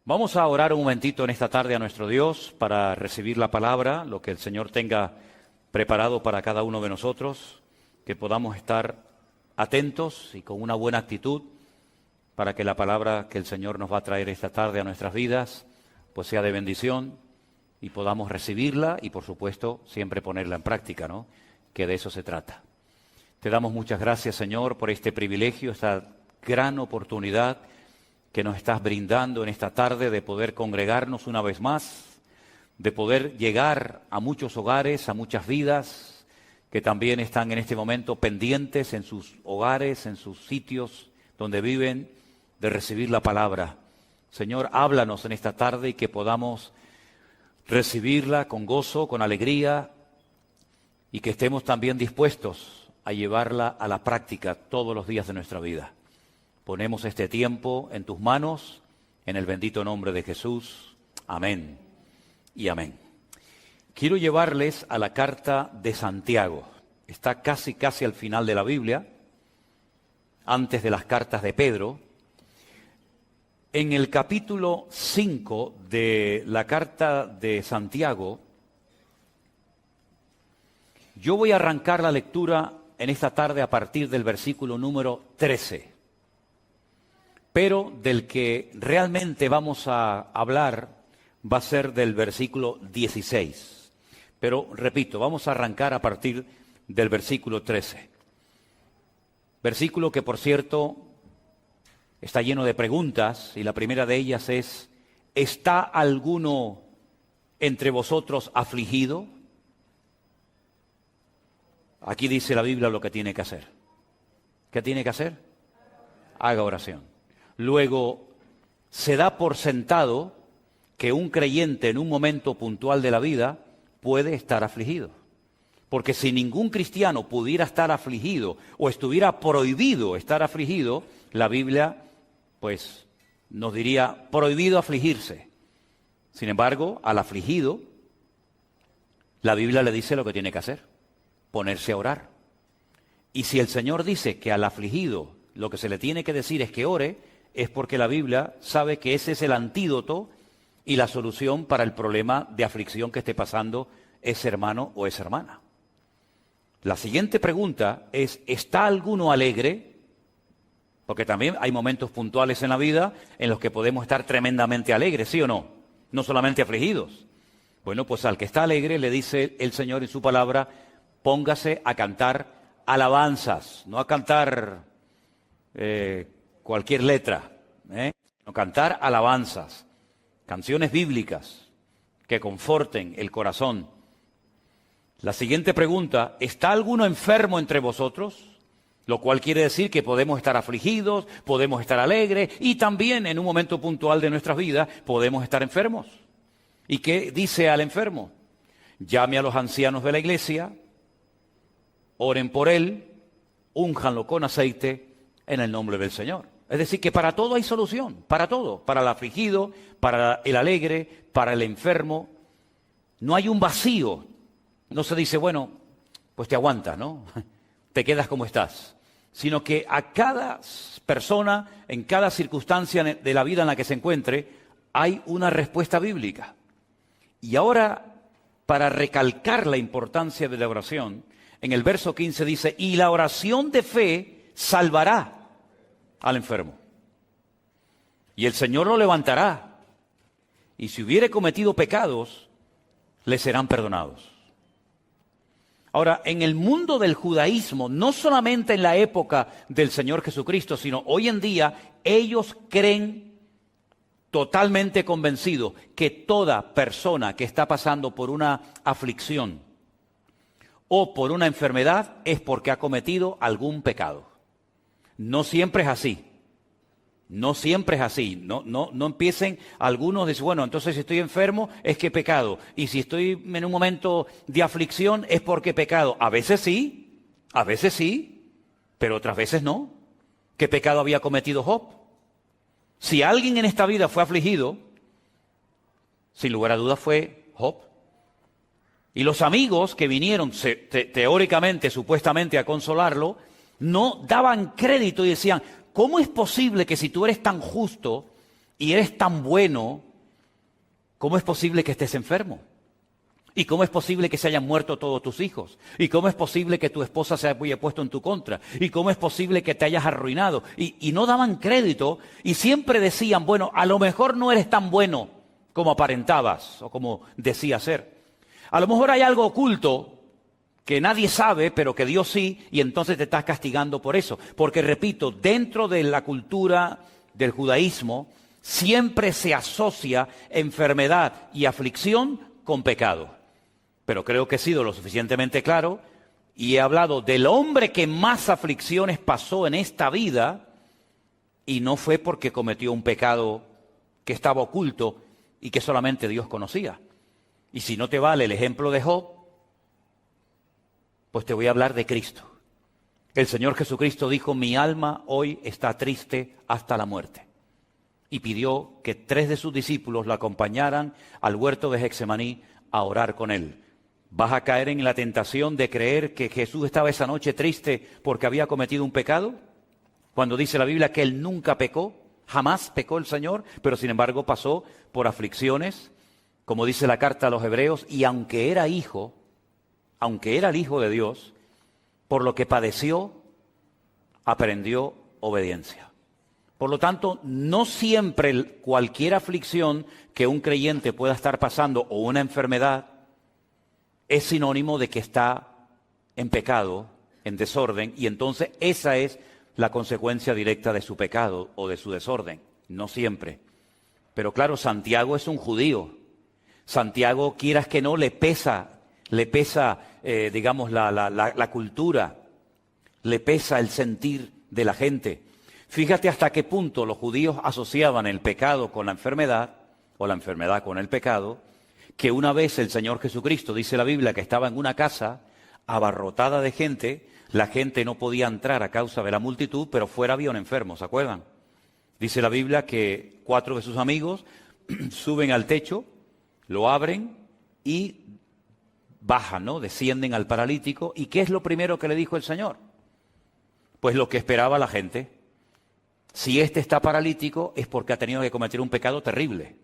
Vamos a orar un momentito en esta tarde a nuestro Dios para recibir la palabra, lo que el Señor tenga preparado para cada uno de nosotros, que podamos estar atentos y con una buena actitud para que la palabra que el Señor nos va a traer esta tarde a nuestras vidas, pues sea de bendición y podamos recibirla y, por supuesto, siempre ponerla en práctica, ¿no? Que de eso se trata. Te damos muchas gracias, Señor, por este privilegio, esta gran oportunidad que nos estás brindando en esta tarde de poder congregarnos una vez más, de poder llegar a muchos hogares, a muchas vidas que también están en este momento pendientes en sus hogares, en sus sitios donde viven, de recibir la palabra. Señor, háblanos en esta tarde y que podamos recibirla con gozo, con alegría y que estemos también dispuestos a llevarla a la práctica todos los días de nuestra vida. Ponemos este tiempo en tus manos, en el bendito nombre de Jesús. Amén y amén. Quiero llevarles a la carta de Santiago. Está casi al final de la Biblia, antes de las cartas de Pedro. En el capítulo 5 de la carta de Santiago, yo voy a arrancar la lectura en esta tarde a partir del versículo número 13. Pero del que realmente vamos a hablar va a ser del versículo 16. Pero, repito, vamos a arrancar a partir del versículo 13. Versículo que, por cierto, está lleno de preguntas, y la primera de ellas es: ¿está alguno entre vosotros afligido? Aquí dice la Biblia lo que tiene que hacer. ¿Qué tiene que hacer? Haga oración. Luego, se da por sentado que un creyente en un momento puntual de la vida puede estar afligido. Porque si ningún cristiano pudiera estar afligido o estuviera prohibido estar afligido, la Biblia pues nos diría prohibido afligirse. Sin embargo, al afligido, la Biblia le dice lo que tiene que hacer: ponerse a orar. Y si el Señor dice que al afligido lo que se le tiene que decir es que ore, es porque la Biblia sabe que ese es el antídoto y la solución para el problema de aflicción que esté pasando ese hermano o esa hermana. La siguiente pregunta es: ¿está alguno alegre? Porque también hay momentos puntuales en la vida en los que podemos estar tremendamente alegres, ¿sí o no? No solamente afligidos. Bueno, pues al que está alegre le dice el Señor en su palabra: póngase a cantar alabanzas, no a cantar cualquier letra, no, cantar alabanzas, canciones bíblicas que conforten el corazón. La siguiente pregunta: ¿está alguno enfermo entre vosotros? Lo cual quiere decir que podemos estar afligidos, podemos estar alegres y también en un momento puntual de nuestras vidas podemos estar enfermos. ¿Y qué dice al enfermo? Llame a los ancianos de la iglesia, oren por él, únjanlo con aceite en el nombre del Señor. Es decir, que para todo hay solución, para todo, para el afligido, para el alegre, para el enfermo. No hay un vacío. No se dice, bueno, pues te aguantas, ¿no? Te quedas como estás. Sino que a cada persona, en cada circunstancia de la vida en la que se encuentre, hay una respuesta bíblica. Y ahora, para recalcar la importancia de la oración, en el verso 15 dice: y la oración de fe salvará al enfermo, y el Señor lo levantará, y si hubiere cometido pecados, le serán perdonados. Ahora, en el mundo del judaísmo, no solamente en la época del Señor Jesucristo, sino hoy en día, ellos creen totalmente convencidos que toda persona que está pasando por una aflicción o por una enfermedad es porque ha cometido algún pecado. No siempre es así. No siempre es así. No empiecen algunos a decir, bueno, entonces si estoy enfermo es que he pecado. Y si estoy en un momento de aflicción es porque he pecado. A veces sí, pero otras veces no. ¿Qué pecado había cometido Job? Si alguien en esta vida fue afligido, sin lugar a dudas fue Job. Y los amigos que vinieron teóricamente, supuestamente a consolarlo, no daban crédito y decían: ¿cómo es posible que si tú eres tan justo y eres tan bueno, ¿cómo es posible que estés enfermo? ¿Y cómo es posible que se hayan muerto todos tus hijos? ¿Y cómo es posible que tu esposa se haya puesto en tu contra? ¿Y cómo es posible que te hayas arruinado? Y no daban crédito y siempre decían, bueno, a lo mejor no eres tan bueno como aparentabas o como decías ser. A lo mejor hay algo oculto que nadie sabe, pero que Dios sí, y entonces te estás castigando por eso. Porque, repito, dentro de la cultura del judaísmo siempre se asocia enfermedad y aflicción con pecado. Pero creo que he sido lo suficientemente claro y he hablado del hombre que más aflicciones pasó en esta vida y no fue porque cometió un pecado que estaba oculto y que solamente Dios conocía. Y si no te vale el ejemplo de Job, pues te voy a hablar de Cristo. El Señor Jesucristo dijo, mi alma hoy está triste hasta la muerte. Y pidió que 3 de sus discípulos la acompañaran al huerto de Getsemaní a orar con él. ¿Vas a caer en la tentación de creer que Jesús estaba esa noche triste porque había cometido un pecado? Cuando dice la Biblia que Él nunca pecó, jamás pecó el Señor, pero sin embargo pasó por aflicciones, como dice la carta a los Hebreos, y aunque era el Hijo de Dios, por lo que padeció, aprendió obediencia. Por lo tanto, no siempre cualquier aflicción que un creyente pueda estar pasando o una enfermedad es sinónimo de que está en pecado, en desorden, y entonces esa es la consecuencia directa de su pecado o de su desorden. No siempre. Pero claro, Santiago es un judío. Santiago, quieras que no, le pesa, digamos, la cultura, le pesa el sentir de la gente. Fíjate hasta qué punto los judíos asociaban el pecado con la enfermedad, o la enfermedad con el pecado, que una vez el Señor Jesucristo, dice la Biblia, que estaba en una casa abarrotada de gente, la gente no podía entrar a causa de la multitud, pero fuera había un enfermo, ¿se acuerdan? Dice la Biblia que 4 de sus amigos suben al techo, lo abren y bajan, ¿no? Descienden al paralítico. ¿Y qué es lo primero que le dijo el Señor? Pues lo que esperaba la gente. Si este está paralítico es porque ha tenido que cometer un pecado terrible.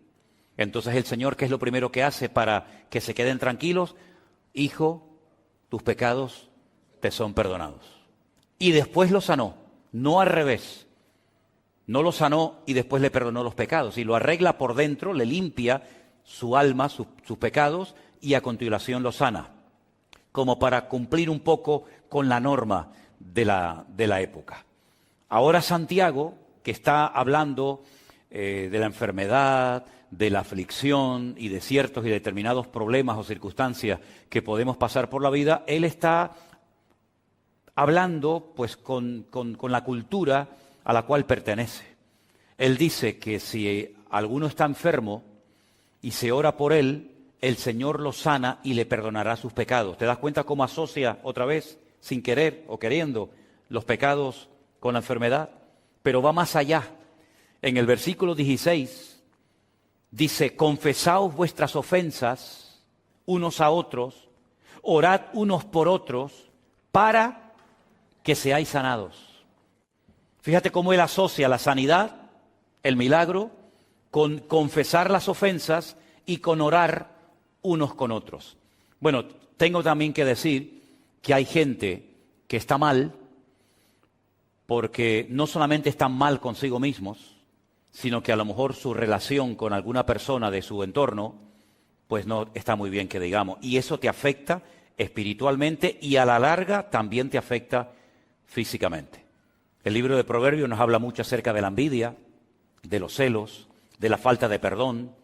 Entonces el Señor, ¿qué es lo primero que hace para que se queden tranquilos? Hijo, tus pecados te son perdonados. Y después lo sanó, no al revés. No lo sanó y después le perdonó los pecados. Y lo arregla por dentro, le limpia su alma, sus pecados, y a continuación lo sana. Como para cumplir un poco con la norma de la época. Ahora Santiago, que está hablando de la enfermedad, de la aflicción y de ciertos y determinados problemas o circunstancias que podemos pasar por la vida, él está hablando pues con la cultura a la cual pertenece. Él dice que si alguno está enfermo y se ora por él, el Señor lo sana y le perdonará sus pecados. ¿Te das cuenta cómo asocia otra vez, sin querer o queriendo, los pecados con la enfermedad? Pero va más allá. En el versículo 16 dice, confesaos vuestras ofensas unos a otros, orad unos por otros, para que seáis sanados. Fíjate cómo él asocia la sanidad, el milagro, con confesar las ofensas y con orar unos con otros. Bueno, tengo también que decir que hay gente que está mal, porque no solamente están mal consigo mismos, sino que a lo mejor su relación con alguna persona de su entorno, pues no está muy bien que digamos. Y eso te afecta espiritualmente y a la larga también te afecta físicamente. El libro de Proverbios nos habla mucho acerca de la envidia, de los celos, de la falta de perdón,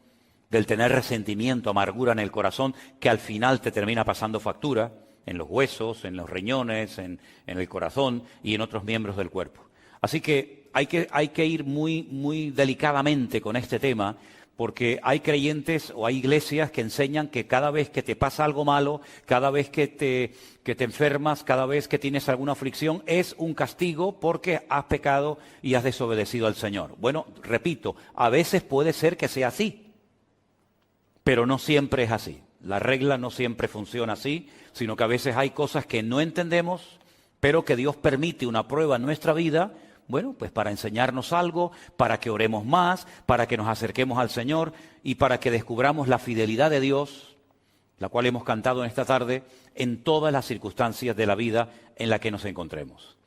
del tener resentimiento, amargura en el corazón, que al final te termina pasando factura en los huesos, en los riñones, en el corazón y en otros miembros del cuerpo. Así que hay que ir muy delicadamente con este tema, porque hay creyentes o hay iglesias que enseñan que cada vez que te pasa algo malo, cada vez que te enfermas, cada vez que tienes alguna aflicción, es un castigo porque has pecado y has desobedecido al Señor. Bueno, repito, a veces puede ser que sea así, pero no siempre es así. La regla no siempre funciona así, sino que a veces hay cosas que no entendemos, pero que Dios permite una prueba en nuestra vida Bueno, pues para enseñarnos algo, para que oremos más, para que nos acerquemos al Señor y para que descubramos la fidelidad de Dios, la cual hemos cantado en esta tarde, en todas las circunstancias de la vida en la que nos encontremos.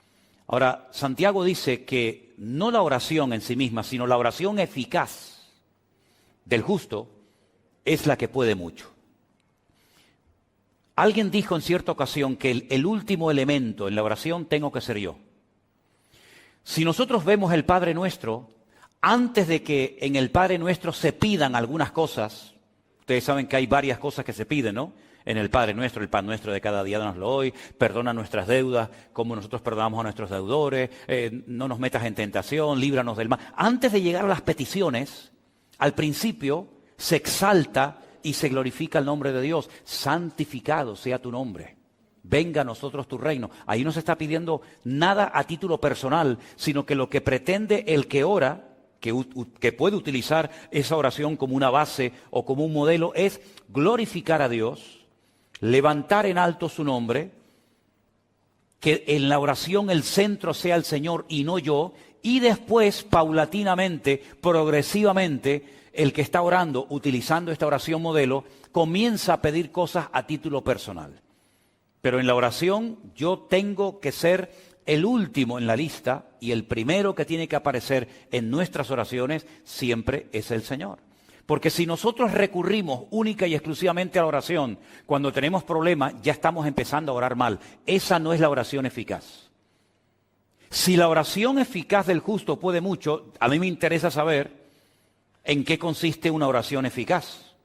Ahora, Santiago dice que no la oración en sí misma, sino la oración eficaz del justo es la que puede mucho. Alguien dijo en cierta ocasión que el último elemento en la oración tengo que ser yo. Si nosotros vemos el Padre Nuestro, antes de que en el Padre Nuestro se pidan algunas cosas, ustedes saben que hay varias cosas que se piden, ¿no? En el Padre Nuestro, el pan nuestro de cada día danoslo hoy, perdona nuestras deudas como nosotros perdonamos a nuestros deudores, no nos metas en tentación, líbranos del mal. Antes de llegar a las peticiones, al principio se exalta y se glorifica el nombre de Dios. Santificado sea tu nombre. Venga a nosotros tu reino. Ahí no se está pidiendo nada a título personal, sino que lo que pretende el que ora, que puede utilizar esa oración como una base o como un modelo, es glorificar a Dios, levantar en alto su nombre, que en la oración el centro sea el Señor y no yo, y después, paulatinamente, progresivamente, el que está orando, utilizando esta oración modelo, comienza a pedir cosas a título personal. Pero en la oración yo tengo que ser el último en la lista y el primero que tiene que aparecer en nuestras oraciones siempre es el Señor. Porque si nosotros recurrimos única y exclusivamente a la oración cuando tenemos problemas, ya estamos empezando a orar mal. Esa no es la oración eficaz. Si la oración eficaz del justo puede mucho, a mí me interesa saber en qué consiste una oración eficaz.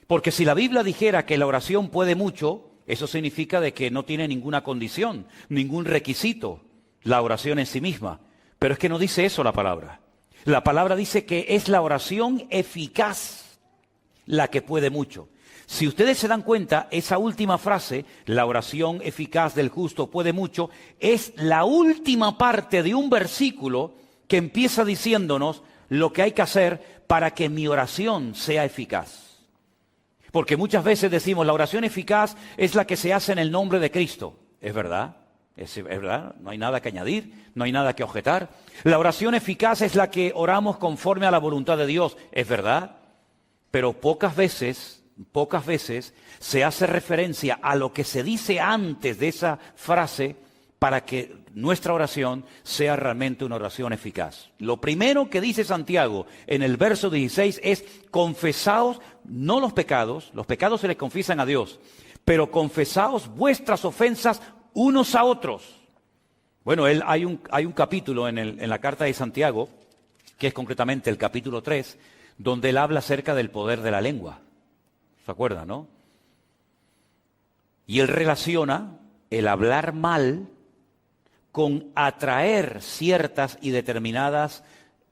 Porque si la Biblia dijera que la oración puede mucho, eso significa de que no tiene ninguna condición, ningún requisito, la oración en sí misma. Pero es que no dice eso la palabra. La palabra dice que es la oración eficaz la que puede mucho. Si ustedes se dan cuenta, esa última frase, la oración eficaz del justo puede mucho, es la última parte de un versículo que empieza diciéndonos lo que hay que hacer para que mi oración sea eficaz. Porque muchas veces decimos, la oración eficaz es la que se hace en el nombre de Cristo. ¿Es verdad? Es verdad, no hay nada que añadir, no hay nada que objetar. La oración eficaz es la que oramos conforme a la voluntad de Dios, es verdad, pero pocas veces se hace referencia a lo que se dice antes de esa frase para que nuestra oración sea realmente una oración eficaz. Lo primero que dice Santiago en el verso 16 es: confesaos, no los pecados se les confiesan a Dios, pero confesaos vuestras ofensas unos a otros. Bueno, hay un capítulo en la carta de Santiago, que es concretamente el capítulo 3, donde él habla acerca del poder de la lengua. ¿Se acuerdan, no? Y él relaciona el hablar mal con atraer ciertas y determinadas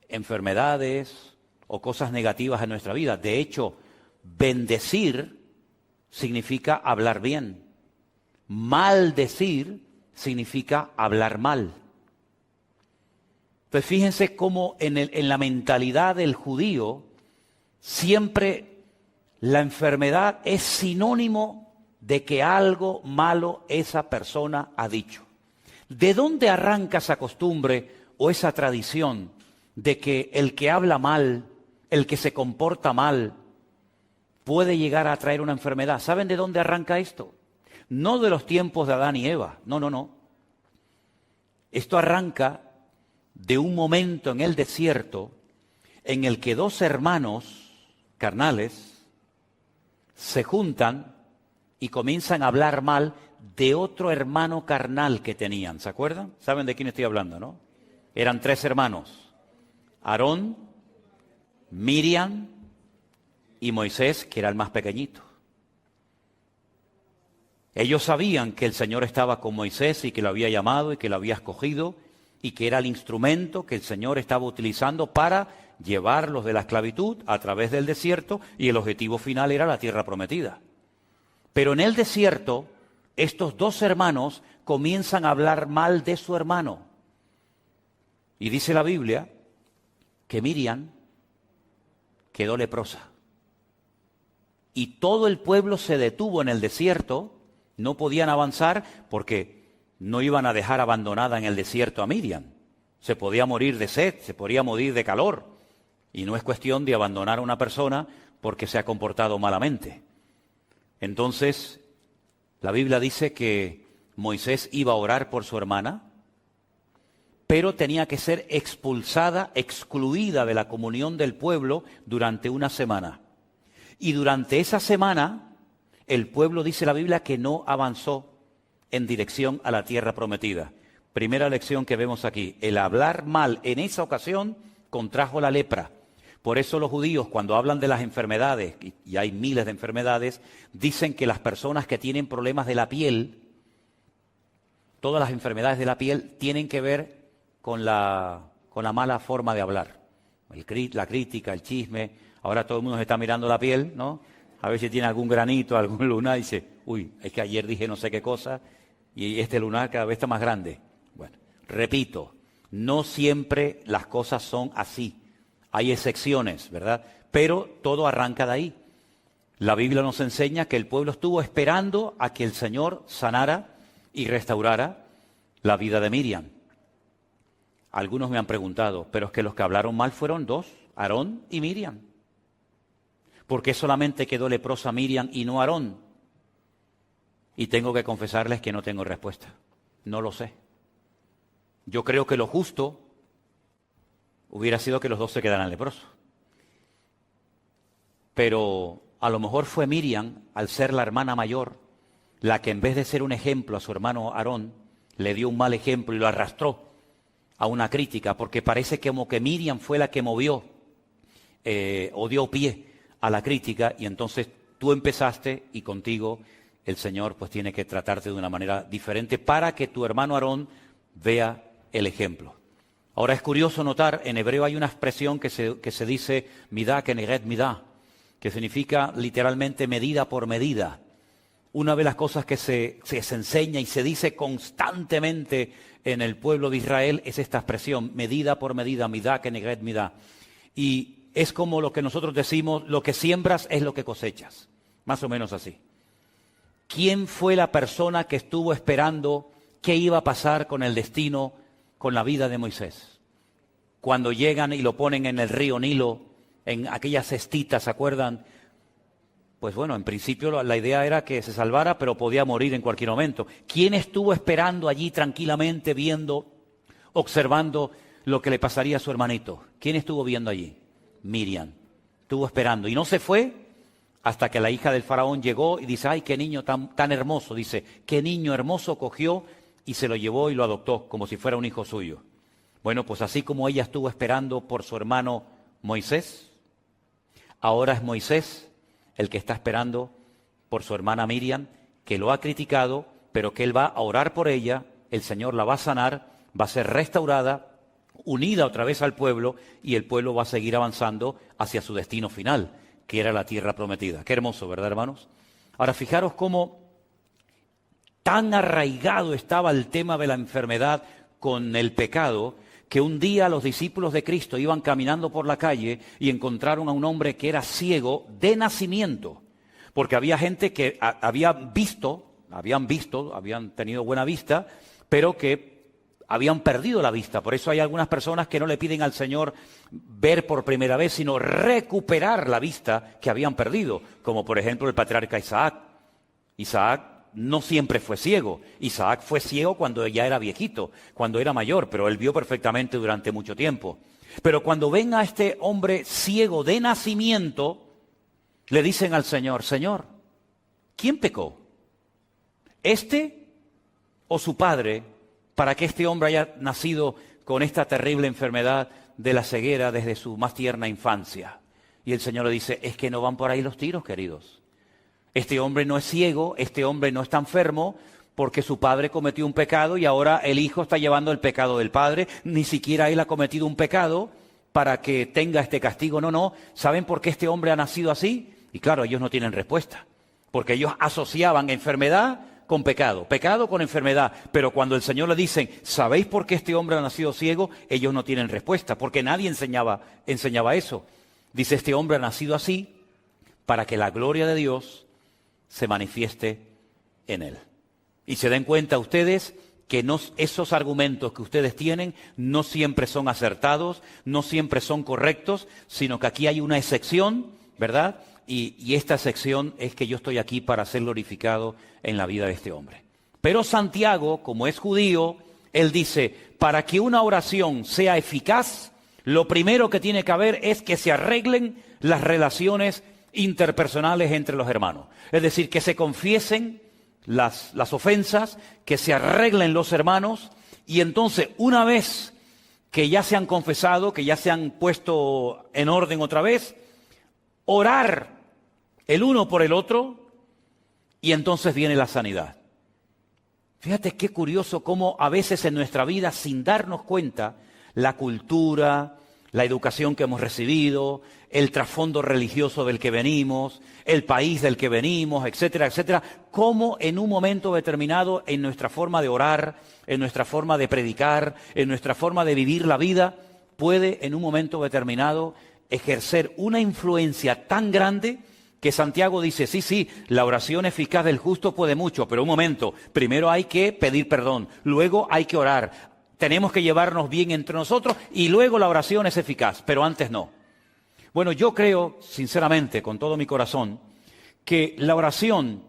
enfermedades o cosas negativas en nuestra vida. De hecho, bendecir significa hablar bien. Maldecir significa hablar mal. Entonces fíjense cómo en la mentalidad del judío siempre la enfermedad es sinónimo de que algo malo esa persona ha dicho. ¿De dónde arranca esa costumbre o esa tradición de que el que habla mal, el que se comporta mal, puede llegar a traer una enfermedad? ¿Saben de dónde arranca esto? No de los tiempos de Adán y Eva, no. Esto arranca de un momento en el desierto en el que dos hermanos carnales se juntan y comienzan a hablar mal de otro hermano carnal que tenían. ¿Se acuerdan? ¿Saben de quién estoy hablando, no? Eran tres hermanos: Aarón, Miriam y Moisés, que era el más pequeñito. Ellos sabían que el Señor estaba con Moisés y que lo había llamado y que lo había escogido y que era el instrumento que el Señor estaba utilizando para llevarlos de la esclavitud a través del desierto, y el objetivo final era la tierra prometida. Pero en el desierto, estos dos hermanos comienzan a hablar mal de su hermano. Y dice la Biblia que Miriam quedó leprosa. Y todo el pueblo se detuvo en el desierto. No podían avanzar porque no iban a dejar abandonada en el desierto a Miriam. Se podía morir de sed, se podía morir de calor. Y no es cuestión de abandonar a una persona porque se ha comportado malamente. Entonces, la Biblia dice que Moisés iba a orar por su hermana, pero tenía que ser expulsada, excluida de la comunión del pueblo durante una semana. Y durante esa semana, el pueblo, dice la Biblia, que no avanzó en dirección a la tierra prometida. Primera lección que vemos aquí, el hablar mal en esa ocasión contrajo la lepra. Por eso los judíos, cuando hablan de las enfermedades, y hay miles de enfermedades, dicen que las personas que tienen problemas de la piel, todas las enfermedades de la piel tienen que ver con la mala forma de hablar. La crítica, el chisme. Ahora todo el mundo se está mirando la piel, ¿no? A ver si tiene algún granito, algún lunar, y dice, uy, es que ayer dije no sé qué cosa, y este lunar cada vez está más grande. Bueno, repito, no siempre las cosas son así. Hay excepciones, ¿verdad? Pero todo arranca de ahí. La Biblia nos enseña que el pueblo estuvo esperando a que el Señor sanara y restaurara la vida de Miriam. Algunos me han preguntado, pero es que los que hablaron mal fueron dos, Aarón y Miriam. ¿Por qué solamente quedó leprosa Miriam y no Aarón? Y tengo que confesarles que no tengo respuesta. No lo sé. Yo creo que lo justo hubiera sido que los dos se quedaran leprosos. Pero a lo mejor fue Miriam, al ser la hermana mayor, la que en vez de ser un ejemplo a su hermano Aarón, le dio un mal ejemplo y lo arrastró a una crítica, porque parece como que Miriam fue la que movió o dio pie a la crítica, y entonces tú empezaste y contigo el Señor pues tiene que tratarte de una manera diferente para que tu hermano Aarón vea el ejemplo. Ahora es curioso notar, en hebreo hay una expresión que se dice midá keneged midá, que significa literalmente medida por medida. Una de las cosas que se enseña y se dice constantemente en el pueblo de Israel es esta expresión, medida por medida, midá keneged midá. Y es como lo que nosotros decimos, lo que siembras es lo que cosechas, más o menos así. ¿Quién fue la persona que estuvo esperando qué iba a pasar con el destino, con la vida de Moisés? Cuando llegan y lo ponen en el río Nilo, en aquellas cestitas, ¿se acuerdan? Pues bueno, en principio la idea era que se salvara, pero podía morir en cualquier momento. ¿Quién estuvo esperando allí tranquilamente, viendo, observando lo que le pasaría a su hermanito? ¿Quién estuvo viendo allí? Miriam. Estuvo esperando y no se fue hasta que la hija del faraón llegó y dice, ¡ay, qué niño tan hermoso! Dice, ¡qué niño hermoso! Cogió y se lo llevó y lo adoptó como si fuera un hijo suyo. Bueno, pues así como ella estuvo esperando por su hermano Moisés, ahora es Moisés el que está esperando por su hermana Miriam, que lo ha criticado, pero que él va a orar por ella, el Señor la va a sanar, va a ser restaurada, unida otra vez al pueblo, y el pueblo va a seguir avanzando hacia su destino final, que era la tierra prometida. Qué hermoso, ¿verdad, hermanos? Ahora, fijaros cómo tan arraigado estaba el tema de la enfermedad con el pecado, que un día los discípulos de Cristo iban caminando por la calle y encontraron a un hombre que era ciego de nacimiento, porque había gente que habían tenido buena vista, pero que habían perdido la vista. Por eso hay algunas personas que no le piden al Señor ver por primera vez, sino recuperar la vista que habían perdido, como por ejemplo el patriarca Isaac. Isaac no siempre fue ciego. Isaac fue ciego cuando ya era viejito, cuando era mayor, pero él vio perfectamente durante mucho tiempo. Pero cuando ven a este hombre ciego de nacimiento, le dicen al Señor, Señor, ¿quién pecó? ¿Este o su padre, para que este hombre haya nacido con esta terrible enfermedad de la ceguera desde su más tierna infancia? Y el Señor le dice, es que no van por ahí los tiros, queridos. Este hombre no es ciego, este hombre no está enfermo, porque su padre cometió un pecado y ahora el hijo está llevando el pecado del padre. Ni siquiera él ha cometido un pecado para que tenga este castigo. No. ¿Saben por qué este hombre ha nacido así? Y claro, ellos no tienen respuesta, porque ellos asociaban enfermedad con pecado, pecado con enfermedad. Pero cuando el Señor le dicen, ¿sabéis por qué este hombre ha nacido ciego? Ellos no tienen respuesta, porque nadie enseñaba eso. Dice, este hombre ha nacido así para que la gloria de Dios se manifieste en él. Y se den cuenta ustedes que esos argumentos que ustedes tienen no siempre son acertados, no siempre son correctos, sino que aquí hay una excepción, ¿verdad? Y esta excepción es que yo estoy aquí para ser glorificado en la vida de este hombre. Pero Santiago, como es judío, él dice, para que una oración sea eficaz, lo primero que tiene que haber es que se arreglen las relaciones interpersonales entre los hermanos. Es decir, que se confiesen las ofensas, que se arreglen los hermanos, y entonces una vez que ya se han confesado, que ya se han puesto en orden otra vez, orar el uno por el otro, y entonces viene la sanidad. Fíjate qué curioso cómo a veces en nuestra vida, sin darnos cuenta, la cultura, la educación que hemos recibido, el trasfondo religioso del que venimos, el país del que venimos, etcétera, etcétera, cómo en un momento determinado en nuestra forma de orar, en nuestra forma de predicar, en nuestra forma de vivir la vida, puede en un momento determinado ejercer una influencia tan grande que Santiago dice, sí, la oración eficaz del justo puede mucho, pero un momento, primero hay que pedir perdón, luego hay que orar, tenemos que llevarnos bien entre nosotros y luego la oración es eficaz, pero antes no. Bueno, yo creo, sinceramente, con todo mi corazón, que la oración,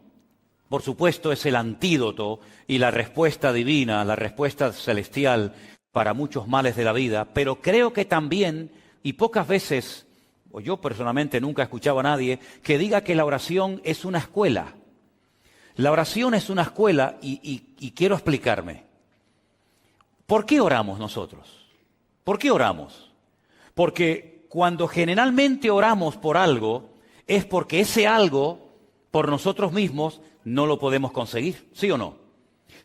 por supuesto, es el antídoto y la respuesta divina, la respuesta celestial para muchos males de la vida, pero creo que también, y pocas veces, o yo personalmente nunca he escuchado a nadie, que diga que la oración es una escuela. La oración es una escuela y quiero explicarme. ¿Por qué oramos nosotros? ¿Por qué oramos? Porque cuando generalmente oramos por algo, es porque ese algo, por nosotros mismos, no lo podemos conseguir, ¿sí o no?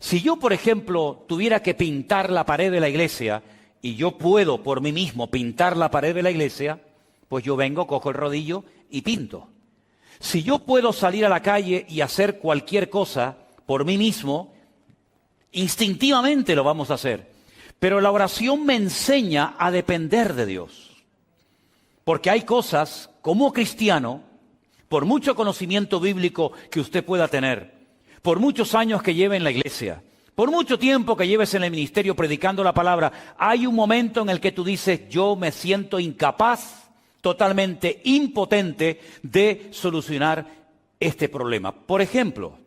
Si yo, por ejemplo, tuviera que pintar la pared de la iglesia, y yo puedo por mí mismo pintar la pared de la iglesia, pues yo vengo, cojo el rodillo y pinto. Si yo puedo salir a la calle y hacer cualquier cosa por mí mismo, instintivamente lo vamos a hacer. Pero la oración me enseña a depender de Dios. Porque hay cosas, como cristiano, por mucho conocimiento bíblico que usted pueda tener, por muchos años que lleve en la iglesia, por mucho tiempo que lleves en el ministerio predicando la palabra, hay un momento en el que tú dices, yo me siento incapaz, totalmente impotente de solucionar este problema. Por ejemplo,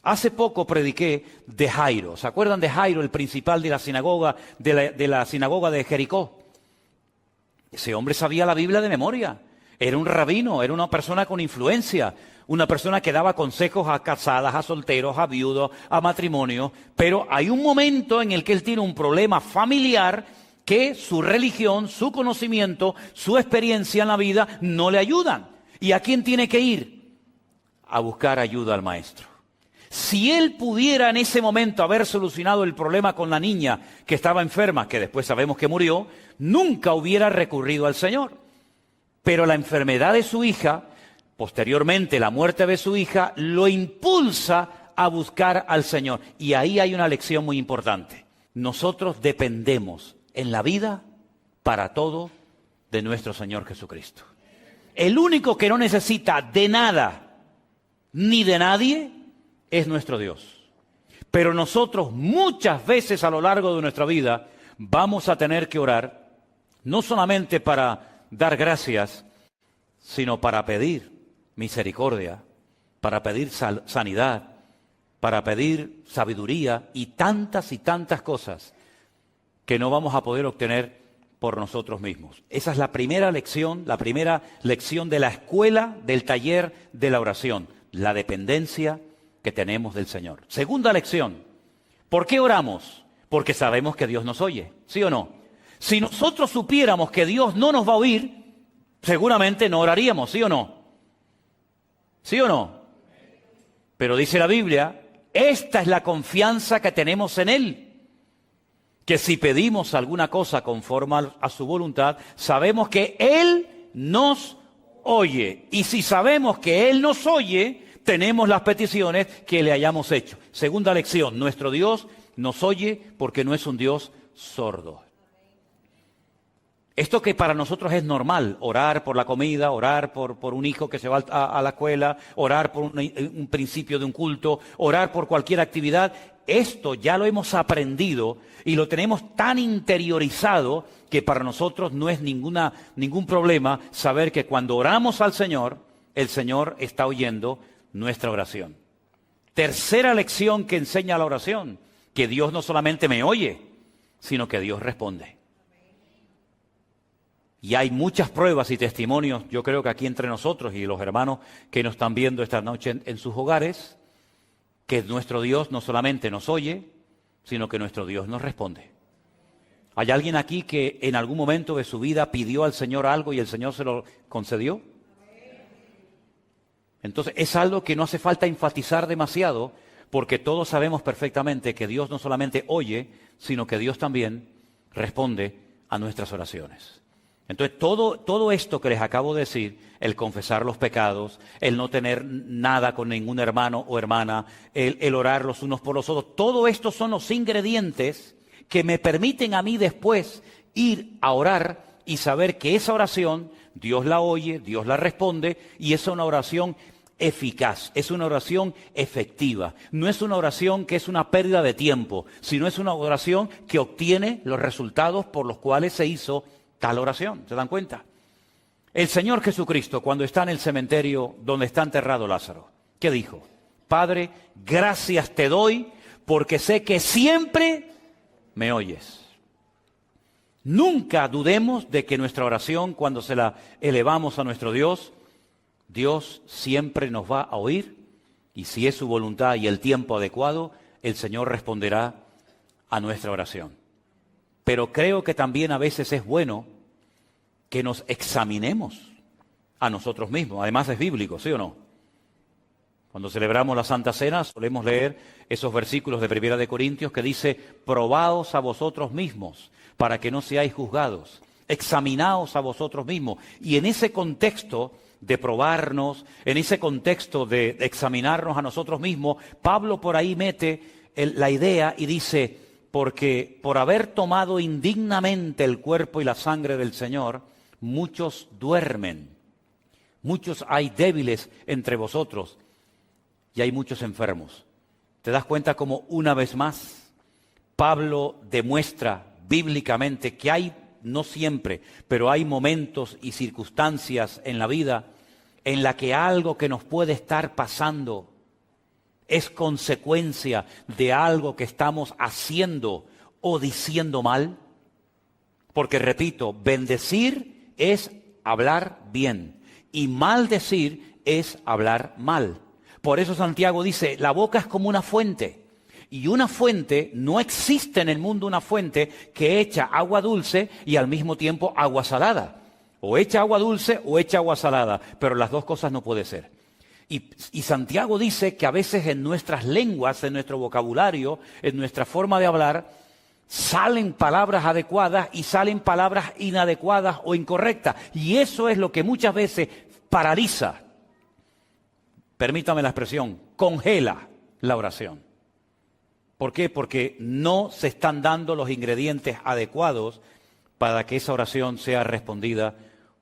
hace poco prediqué de Jairo. ¿Se acuerdan de Jairo, el principal de la sinagoga de Jericó? Ese hombre sabía la Biblia de memoria. Era un rabino, era una persona con influencia, una persona que daba consejos a casadas, a solteros, a viudos, a matrimonios. Pero hay un momento en el que él tiene un problema familiar que su religión, su conocimiento, su experiencia en la vida no le ayudan. ¿Y a quién tiene que ir? A buscar ayuda al maestro. Si él pudiera en ese momento haber solucionado el problema con la niña que estaba enferma, que después sabemos que murió, nunca hubiera recurrido al Señor. Pero la enfermedad de su hija, posteriormente la muerte de su hija, lo impulsa a buscar al Señor. Y ahí hay una lección muy importante. Nosotros dependemos en la vida para todo de nuestro Señor Jesucristo. El único que no necesita de nada ni de nadie es nuestro Dios. Pero nosotros muchas veces a lo largo de nuestra vida vamos a tener que orar, no solamente para dar gracias, sino para pedir misericordia, para pedir sanidad, para pedir sabiduría y tantas cosas que no vamos a poder obtener por nosotros mismos. Esa es la primera lección de la escuela, del taller de la oración, la dependencia que tenemos del Señor. Segunda lección, ¿por qué oramos? Porque sabemos que Dios nos oye, ¿sí o no? Si nosotros supiéramos que Dios no nos va a oír, seguramente no oraríamos, ¿sí o no? ¿Sí o no? Pero dice la Biblia, esta es la confianza que tenemos en Él, que si pedimos alguna cosa conforme a su voluntad, sabemos que Él nos oye. Y si sabemos que Él nos oye, tenemos las peticiones que le hayamos hecho. Segunda lección, nuestro Dios nos oye porque no es un Dios sordo. Esto que para nosotros es normal, orar por la comida, orar por un hijo que se va a la escuela, orar por un principio de un culto, orar por cualquier actividad, esto ya lo hemos aprendido y lo tenemos tan interiorizado que para nosotros no es ningún problema saber que cuando oramos al Señor, el Señor está oyendo nuestra oración. Tercera lección que enseña la oración, que Dios no solamente me oye, sino que Dios responde. Y hay muchas pruebas y testimonios, yo creo que aquí entre nosotros y los hermanos que nos están viendo esta noche en sus hogares, que nuestro Dios no solamente nos oye, sino que nuestro Dios nos responde. ¿Hay alguien aquí que en algún momento de su vida pidió al Señor algo y el Señor se lo concedió? Entonces es algo que no hace falta enfatizar demasiado, porque todos sabemos perfectamente que Dios no solamente oye, sino que Dios también responde a nuestras oraciones. Entonces todo esto que les acabo de decir, el confesar los pecados, el no tener nada con ningún hermano o hermana, el orar los unos por los otros, todo esto son los ingredientes que me permiten a mí después ir a orar y saber que esa oración Dios la oye, Dios la responde y es una oración eficaz, es una oración efectiva. No es una oración que es una pérdida de tiempo, sino es una oración que obtiene los resultados por los cuales se hizo tal oración. ¿Se dan cuenta? El Señor Jesucristo, cuando está en el cementerio donde está enterrado Lázaro, ¿qué dijo? Padre, gracias te doy porque sé que siempre me oyes. Nunca dudemos de que nuestra oración, cuando se la elevamos a nuestro Dios, Dios siempre nos va a oír y si es su voluntad y el tiempo adecuado, el Señor responderá a nuestra oración. Pero creo que también a veces es bueno que nos examinemos a nosotros mismos. Además es bíblico, ¿sí o no? Cuando celebramos la Santa Cena solemos leer esos versículos de 1 de Corintios que dice, probaos a vosotros mismos para que no seáis juzgados. Examinaos a vosotros mismos. Y en ese contexto de probarnos, en ese contexto de examinarnos a nosotros mismos, Pablo por ahí mete la idea y dice, porque por haber tomado indignamente el cuerpo y la sangre del Señor, muchos duermen, muchos hay débiles entre vosotros y hay muchos enfermos. ¿Te das cuenta cómo una vez más Pablo demuestra bíblicamente que hay, no siempre, pero hay momentos y circunstancias en la vida en la que algo que nos puede estar pasando es consecuencia de algo que estamos haciendo o diciendo mal? Porque, repito, bendecir es hablar bien y maldecir es hablar mal. Por eso Santiago dice, la boca es como una fuente. Y una fuente, no existe en el mundo una fuente que echa agua dulce y al mismo tiempo agua salada. O echa agua dulce o echa agua salada, pero las dos cosas no puede ser. Y Santiago dice que a veces en nuestras lenguas, en nuestro vocabulario, en nuestra forma de hablar, salen palabras adecuadas y salen palabras inadecuadas o incorrectas. Y eso es lo que muchas veces paraliza, permítame la expresión, congela la oración. ¿Por qué? Porque no se están dando los ingredientes adecuados para que esa oración sea respondida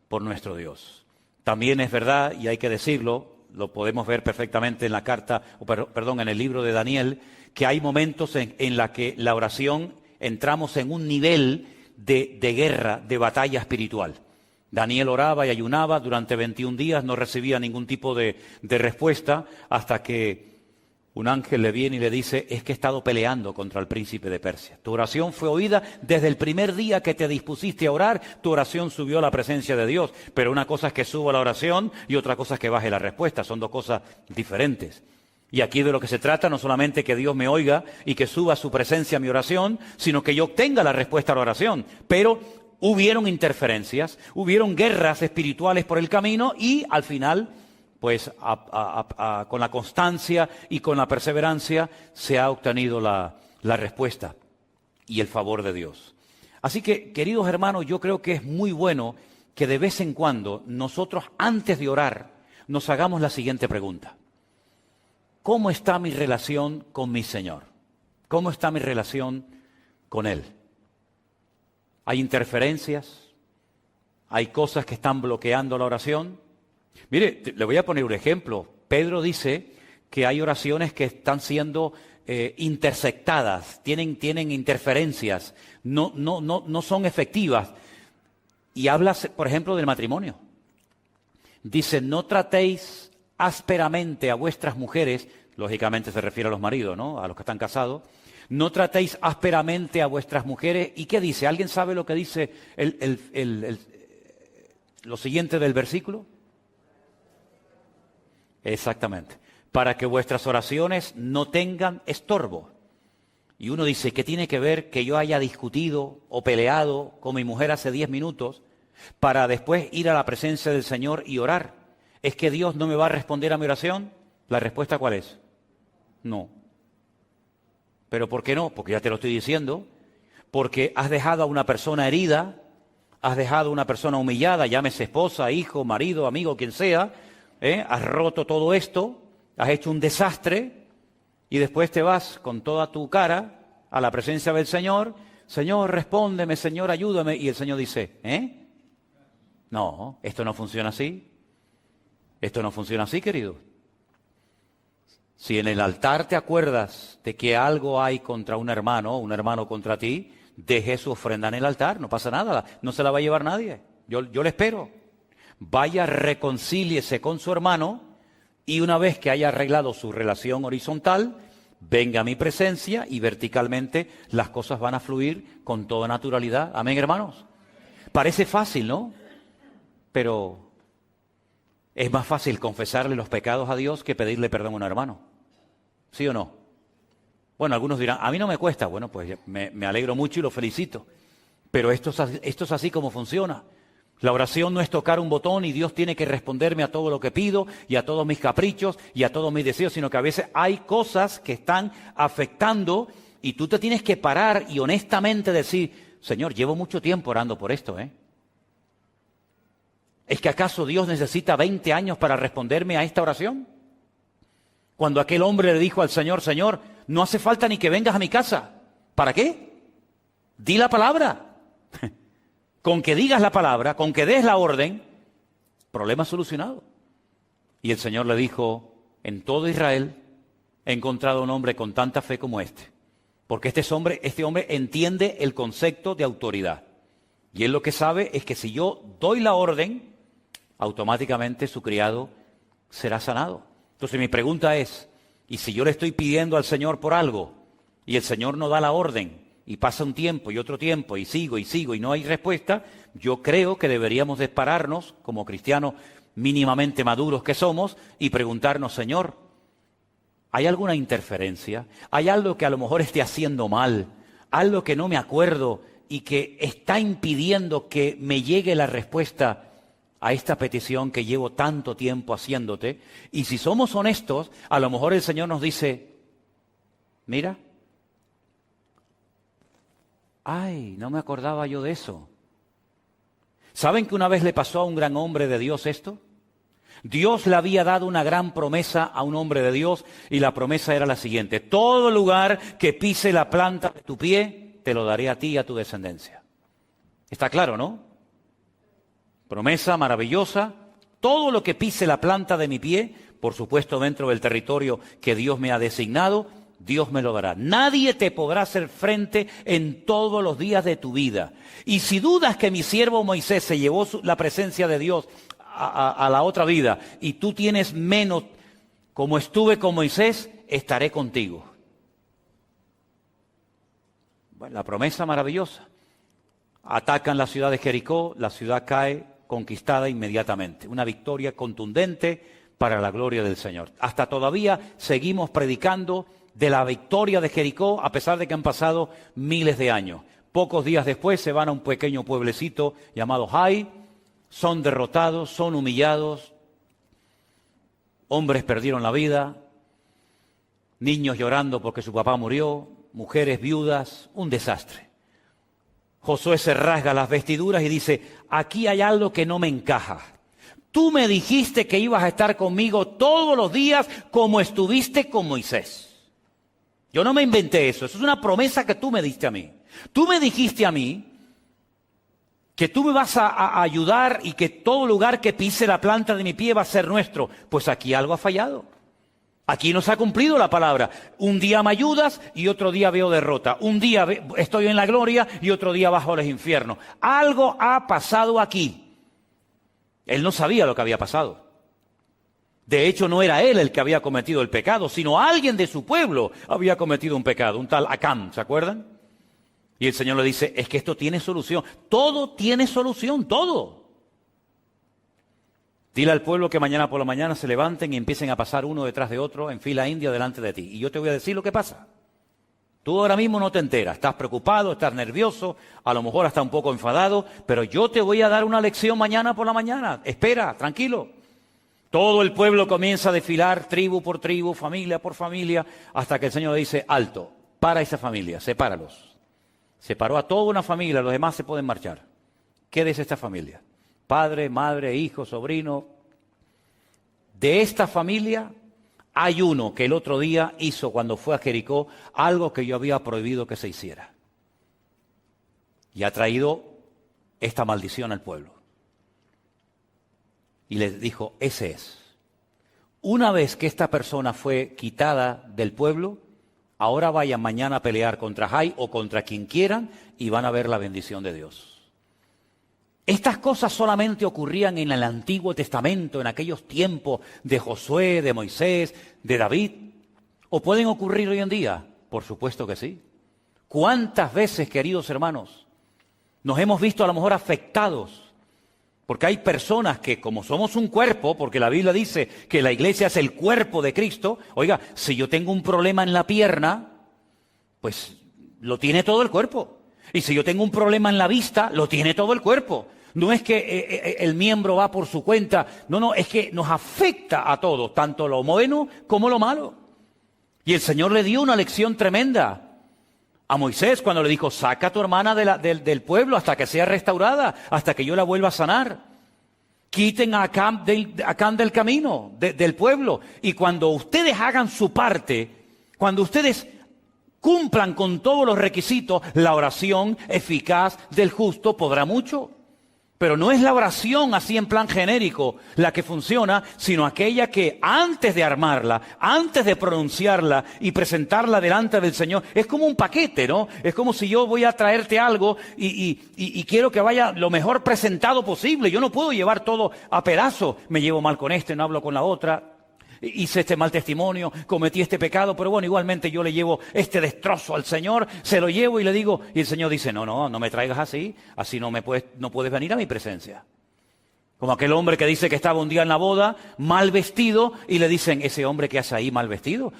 por nuestro Dios. También es verdad, y hay que decirlo, lo podemos ver perfectamente en la carta, en el libro de Daniel, que hay momentos en la que la oración entramos en un nivel de guerra, de batalla espiritual. Daniel oraba y ayunaba durante 21 días, no recibía ningún tipo de respuesta, hasta que un ángel le viene y le dice, es que he estado peleando contra el príncipe de Persia. Tu oración fue oída desde el primer día que te dispusiste a orar, tu oración subió a la presencia de Dios. Pero una cosa es que suba la oración y otra cosa es que baje la respuesta, son dos cosas diferentes. Y aquí de lo que se trata no solamente que Dios me oiga y que suba a su presencia a mi oración, sino que yo obtenga la respuesta a la oración. Pero hubieron interferencias, hubieron guerras espirituales por el camino y al final, pues con la constancia y con la perseverancia se ha obtenido la respuesta y el favor de Dios. Así que, queridos hermanos, yo creo que es muy bueno que de vez en cuando nosotros, antes de orar, nos hagamos la siguiente pregunta. ¿Cómo está mi relación con mi Señor? ¿Cómo está mi relación con Él? ¿Hay interferencias? ¿Hay cosas que están bloqueando la oración? Mire, le voy a poner un ejemplo. Pedro dice que hay oraciones que están siendo intersectadas, tienen interferencias, no son efectivas. Y habla, por ejemplo, del matrimonio. Dice, no tratéis ásperamente a vuestras mujeres, lógicamente se refiere a los maridos, ¿no? A los que están casados. No tratéis ásperamente a vuestras mujeres. ¿Y qué dice? ¿Alguien sabe lo que dice lo siguiente del versículo? Exactamente. Para que vuestras oraciones no tengan estorbo. Y uno dice, ¿qué tiene que ver que yo haya discutido o peleado con mi mujer hace 10 minutos para después ir a la presencia del Señor y orar? ¿Es que Dios no me va a responder a mi oración? ¿La respuesta cuál es? No. ¿Pero por qué no? Porque ya te lo estoy diciendo. Porque has dejado a una persona herida, has dejado a una persona humillada, llámese esposa, hijo, marido, amigo, quien sea, has roto todo esto, has hecho un desastre y después te vas con toda tu cara a la presencia del Señor. Señor, respóndeme, Señor, ayúdame. Y el Señor dice, no, esto no funciona así. Esto no funciona así, querido. Si en el altar te acuerdas de que algo hay contra un hermano contra ti, deje su ofrenda en el altar, no pasa nada, no se la va a llevar nadie. Yo le espero. Vaya, reconcíliese con su hermano y una vez que haya arreglado su relación horizontal, venga a mi presencia y verticalmente las cosas van a fluir con toda naturalidad. Amén, hermanos. Parece fácil, ¿no? Pero es más fácil confesarle los pecados a Dios que pedirle perdón a un hermano. ¿Sí o no? Bueno, algunos dirán, a mí no me cuesta. Bueno, pues me alegro mucho y lo felicito. Pero esto es así como funciona. La oración no es tocar un botón y Dios tiene que responderme a todo lo que pido y a todos mis caprichos y a todos mis deseos, sino que a veces hay cosas que están afectando y tú te tienes que parar y honestamente decir, Señor, llevo mucho tiempo orando por esto, ¿Es que acaso Dios necesita 20 años para responderme a esta oración? Cuando aquel hombre le dijo al Señor, Señor, no hace falta ni que vengas a mi casa. ¿Para qué? Di la palabra. Con que digas la palabra, con que des la orden, problema solucionado. Y el Señor le dijo, en todo Israel he encontrado un hombre con tanta fe como este. Porque este hombre entiende el concepto de autoridad. Y él lo que sabe es que si yo doy la orden, automáticamente su criado será sanado. Entonces mi pregunta es, ¿y si yo le estoy pidiendo al Señor por algo y el Señor no da la orden y pasa un tiempo y otro tiempo y sigo y no hay respuesta? Yo creo que deberíamos de pararnos como cristianos mínimamente maduros que somos y preguntarnos, Señor, ¿hay alguna interferencia? ¿Hay algo que a lo mejor esté haciendo mal? ¿Algo que no me acuerdo y que está impidiendo que me llegue la respuesta a esta petición que llevo tanto tiempo haciéndote? Y si somos honestos, a lo mejor el Señor nos dice, mira, ay, no me acordaba yo de eso. ¿Saben que una vez le pasó a un gran hombre de Dios esto? Dios le había dado una gran promesa a un hombre de Dios y la promesa era la siguiente: todo lugar que pise la planta de tu pie, te lo daré a ti y a tu descendencia. Está claro, ¿no? Promesa maravillosa. Todo lo que pise la planta de mi pie, por supuesto dentro del territorio que Dios me ha designado, Dios me lo dará. Nadie te podrá hacer frente en todos los días de tu vida. Y si dudas que mi siervo Moisés se llevó la presencia de Dios a la otra vida y tú tienes menos, como estuve con Moisés, estaré contigo. Bueno, la promesa maravillosa. Atacan la ciudad de Jericó, la ciudad cae conquistada inmediatamente. Una victoria contundente para la gloria del Señor. Hasta todavía seguimos predicando de la victoria de Jericó, a pesar de que han pasado miles de años. Pocos días después se van a un pequeño pueblecito llamado Hai, son derrotados, son humillados, hombres perdieron la vida, niños llorando porque su papá murió, mujeres viudas, un desastre. Josué se rasga las vestiduras y dice, aquí hay algo que no me encaja. Tú me dijiste que ibas a estar conmigo todos los días como estuviste con Moisés. Yo no me inventé eso es una promesa que tú me diste a mí. Tú me dijiste a mí que tú me vas a ayudar y que todo lugar que pise la planta de mi pie va a ser nuestro. Pues aquí algo ha fallado. Aquí no se ha cumplido la palabra. Un día me ayudas y otro día veo derrota. Un día estoy en la gloria y otro día bajo los infiernos. Algo ha pasado aquí. Él no sabía lo que había pasado. De hecho, no era él el que había cometido el pecado, sino alguien de su pueblo había cometido un pecado, un tal Acán, ¿se acuerdan? Y el Señor le dice, es que esto tiene solución. Todo tiene solución, todo. Dile al pueblo que mañana por la mañana se levanten y empiecen a pasar uno detrás de otro en fila india delante de ti. Y yo te voy a decir lo que pasa. Tú ahora mismo no te enteras, estás preocupado, estás nervioso, a lo mejor hasta un poco enfadado, pero yo te voy a dar una lección mañana por la mañana. Espera, tranquilo. Todo el pueblo comienza a desfilar, tribu por tribu, familia por familia, hasta que el Señor dice, alto, para esa familia, sepáralos. Separó a toda una familia, los demás se pueden marchar. Quédese esta familia. Padre, madre, hijo, sobrino. De esta familia hay uno que el otro día hizo cuando fue a Jericó algo que yo había prohibido que se hiciera. Y ha traído esta maldición al pueblo. Y les dijo, ese es. Una vez que esta persona fue quitada del pueblo, ahora vayan mañana a pelear contra Jai o contra quien quieran y van a ver la bendición de Dios. Estas cosas solamente ocurrían en el Antiguo Testamento, en aquellos tiempos de Josué, de Moisés, de David. ¿O pueden ocurrir hoy en día? Por supuesto que sí. ¿Cuántas veces, queridos hermanos, nos hemos visto a lo mejor afectados? Porque hay personas que, como somos un cuerpo, porque la Biblia dice que la iglesia es el cuerpo de Cristo, oiga, si yo tengo un problema en la pierna, pues lo tiene todo el cuerpo. Y si yo tengo un problema en la vista, lo tiene todo el cuerpo. No es que el miembro va por su cuenta, no, es que nos afecta a todos, tanto lo bueno como lo malo. Y el Señor le dio una lección tremenda a Moisés cuando le dijo, saca a tu hermana del pueblo hasta que sea restaurada, hasta que yo la vuelva a sanar. Quiten a Acán del camino, del pueblo. Y cuando ustedes hagan su parte, cuando ustedes cumplan con todos los requisitos, la oración eficaz del justo podrá mucho. Pero no es la oración así en plan genérico la que funciona, sino aquella que antes de armarla, antes de pronunciarla y presentarla delante del Señor, es como un paquete, ¿no? Es como si yo voy a traerte algo y quiero que vaya lo mejor presentado posible. Yo no puedo llevar todo a pedazos. Me llevo mal con este, no hablo con la otra. Hice este mal testimonio, cometí este pecado, pero bueno, igualmente yo le llevo este destrozo al Señor, se lo llevo y le digo, y el Señor dice, no me traigas así no puedes venir a mi presencia. Como aquel hombre que dice que estaba un día en la boda, mal vestido, y le dicen, ese hombre que hace ahí mal vestido,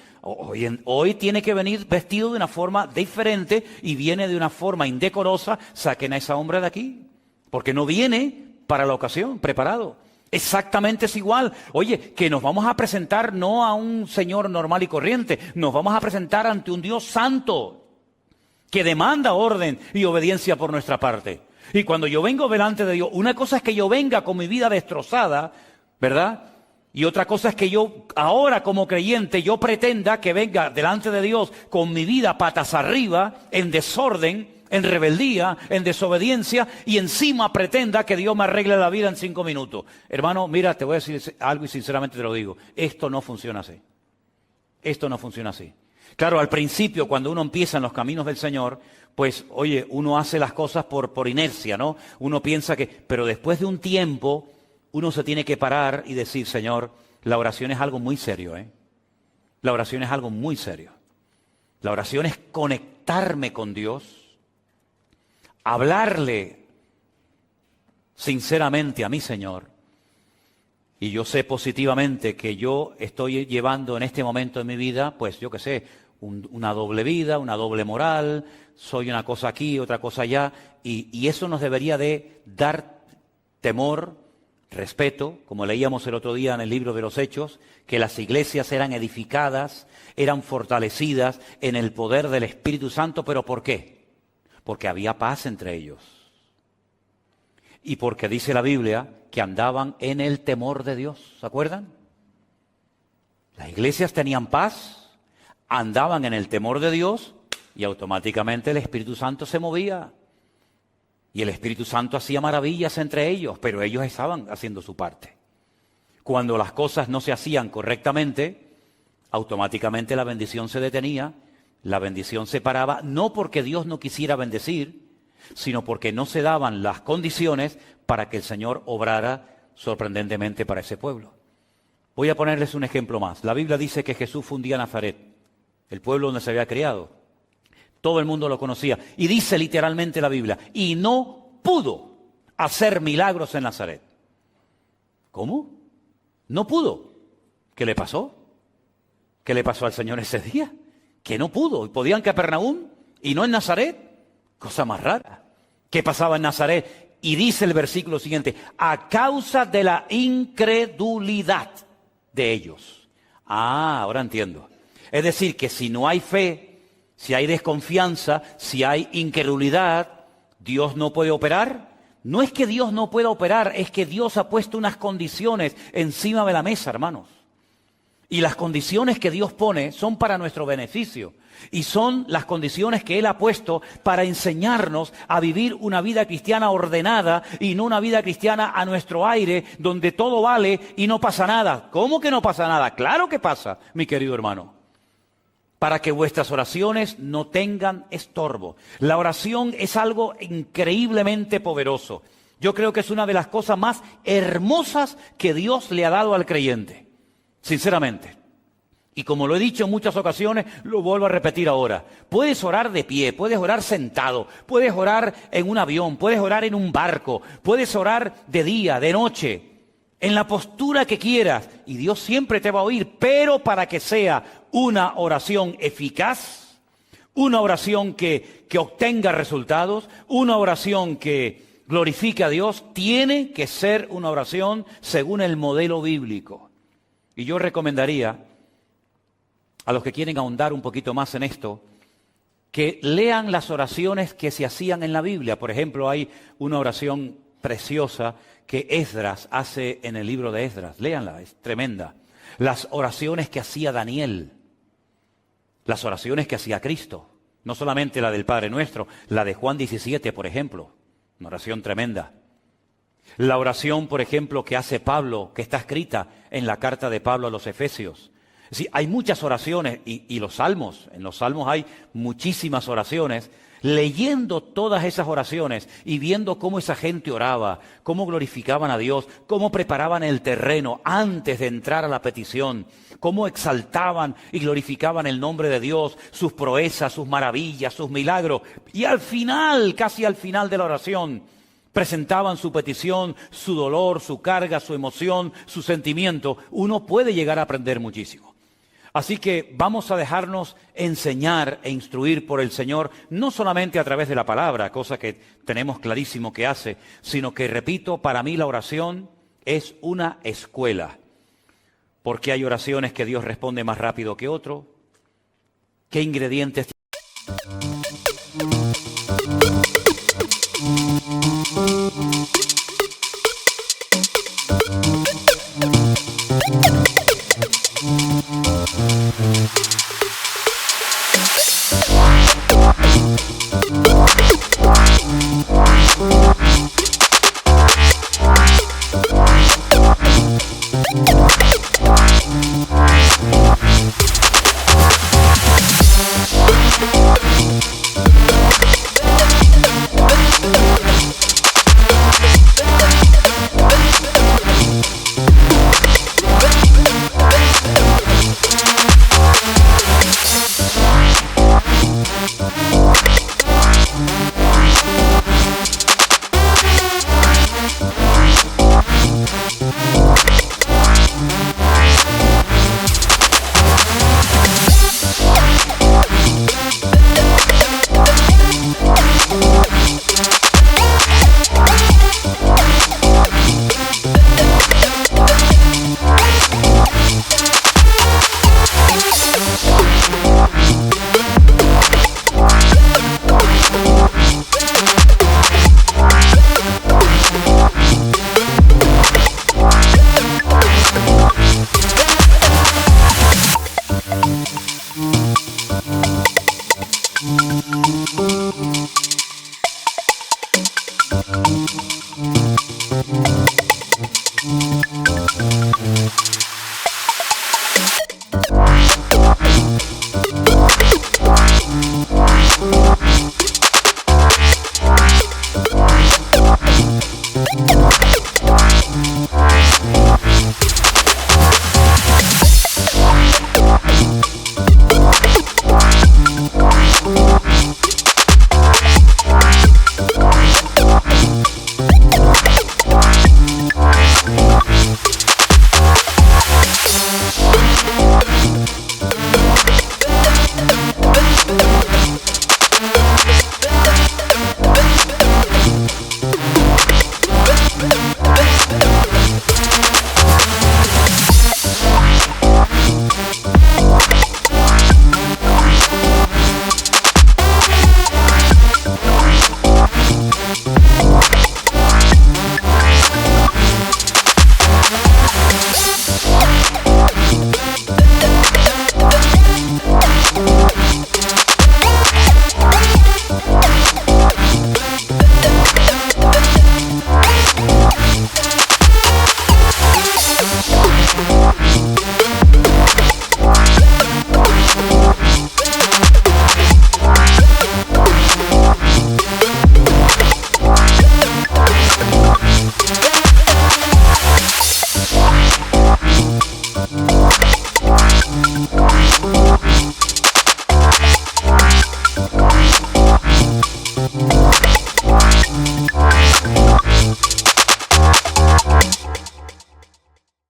hoy tiene que venir vestido de una forma diferente y viene de una forma indecorosa, saquen a ese hombre de aquí, porque no viene para la ocasión, preparado. Exactamente es igual. Oye, que nos vamos a presentar no a un Señor normal y corriente, nos vamos a presentar ante un Dios santo que demanda orden y obediencia por nuestra parte. Y cuando yo vengo delante de Dios, una cosa es que yo venga con mi vida destrozada, ¿verdad? Y otra cosa es que yo ahora como creyente yo pretenda que venga delante de Dios con mi vida patas arriba, en desorden, en rebeldía, en desobediencia, y encima pretenda que Dios me arregle la vida en 5 minutos. Hermano, mira, te voy a decir algo y sinceramente te lo digo. Esto no funciona así. Esto no funciona así. Claro, al principio, cuando uno empieza en los caminos del Señor, pues, oye, uno hace las cosas por inercia, ¿no? Uno piensa que... Pero después de un tiempo, uno se tiene que parar y decir, Señor, la oración es algo muy serio, ¿eh? La oración es algo muy serio. La oración es conectarme con Dios, hablarle sinceramente a mi Señor, y yo sé positivamente que yo estoy llevando en este momento de mi vida, pues yo qué sé, una doble vida, una doble moral, soy una cosa aquí, otra cosa allá, y eso nos debería de dar temor, respeto, como leíamos el otro día en el libro de los Hechos, que las iglesias eran edificadas, eran fortalecidas en el poder del Espíritu Santo, ¿pero por qué? Porque había paz entre ellos. Y porque dice la Biblia que andaban en el temor de Dios. ¿Se acuerdan? Las iglesias tenían paz, andaban en el temor de Dios y automáticamente el Espíritu Santo se movía. Y el Espíritu Santo hacía maravillas entre ellos, pero ellos estaban haciendo su parte. Cuando las cosas no se hacían correctamente, automáticamente la bendición se detenía, la bendición se paraba, no porque Dios no quisiera bendecir, sino porque no se daban las condiciones para que el Señor obrara sorprendentemente para ese pueblo. Voy a ponerles un ejemplo más. La Biblia dice que Jesús fundía Nazaret, el pueblo donde se había criado. Todo el mundo lo conocía. Y dice literalmente la Biblia, y no pudo hacer milagros en Nazaret. ¿Cómo? No pudo. ¿Qué le pasó? ¿Qué le pasó al Señor ese día? Que no pudo. ¿Podía en Capernaum y no en Nazaret? Cosa más rara. ¿Qué pasaba en Nazaret? Y dice el versículo siguiente, a causa de la incredulidad de ellos. Ah, ahora entiendo. Es decir, que si no hay fe, si hay desconfianza, si hay incredulidad, ¿Dios no puede operar? No es que Dios no pueda operar, es que Dios ha puesto unas condiciones encima de la mesa, hermanos. Y las condiciones que Dios pone son para nuestro beneficio. Y son las condiciones que Él ha puesto para enseñarnos a vivir una vida cristiana ordenada y no una vida cristiana a nuestro aire, donde todo vale y no pasa nada. ¿Cómo que no pasa nada? Claro que pasa, mi querido hermano. Para que vuestras oraciones no tengan estorbo. La oración es algo increíblemente poderoso. Yo creo que es una de las cosas más hermosas que Dios le ha dado al creyente. Sinceramente. Y como lo he dicho en muchas ocasiones, lo vuelvo a repetir ahora. Puedes orar de pie, puedes orar sentado, puedes orar en un avión, puedes orar en un barco, puedes orar de día, de noche, en la postura que quieras. Y Dios siempre te va a oír, pero para que sea una oración eficaz, una oración que obtenga resultados, una oración que glorifique a Dios, tiene que ser una oración según el modelo bíblico. Y yo recomendaría a los que quieren ahondar un poquito más en esto, que lean las oraciones que se hacían en la Biblia. Por ejemplo, hay una oración preciosa que Esdras hace en el libro de Esdras. Léanla, es tremenda. Las oraciones que hacía Daniel, las oraciones que hacía Cristo, no solamente la del Padre Nuestro, la de Juan 17, por ejemplo, una oración tremenda. La oración, por ejemplo, que hace Pablo, que está escrita en la carta de Pablo a los Efesios. Sí, hay muchas oraciones y los salmos, en los salmos hay muchísimas oraciones. Leyendo todas esas oraciones y viendo cómo esa gente oraba, cómo glorificaban a Dios, cómo preparaban el terreno antes de entrar a la petición, cómo exaltaban y glorificaban el nombre de Dios, sus proezas, sus maravillas, sus milagros. Y al final, casi al final de la oración, presentaban su petición, su dolor, su carga, su emoción, su sentimiento. Uno puede llegar a aprender muchísimo. Así que vamos a dejarnos enseñar e instruir por el Señor, no solamente a través de la palabra, cosa que tenemos clarísimo que hace, sino que, repito, para mí la oración es una escuela. Porque hay oraciones que Dios responde más rápido que otro. ¿Qué ingredientes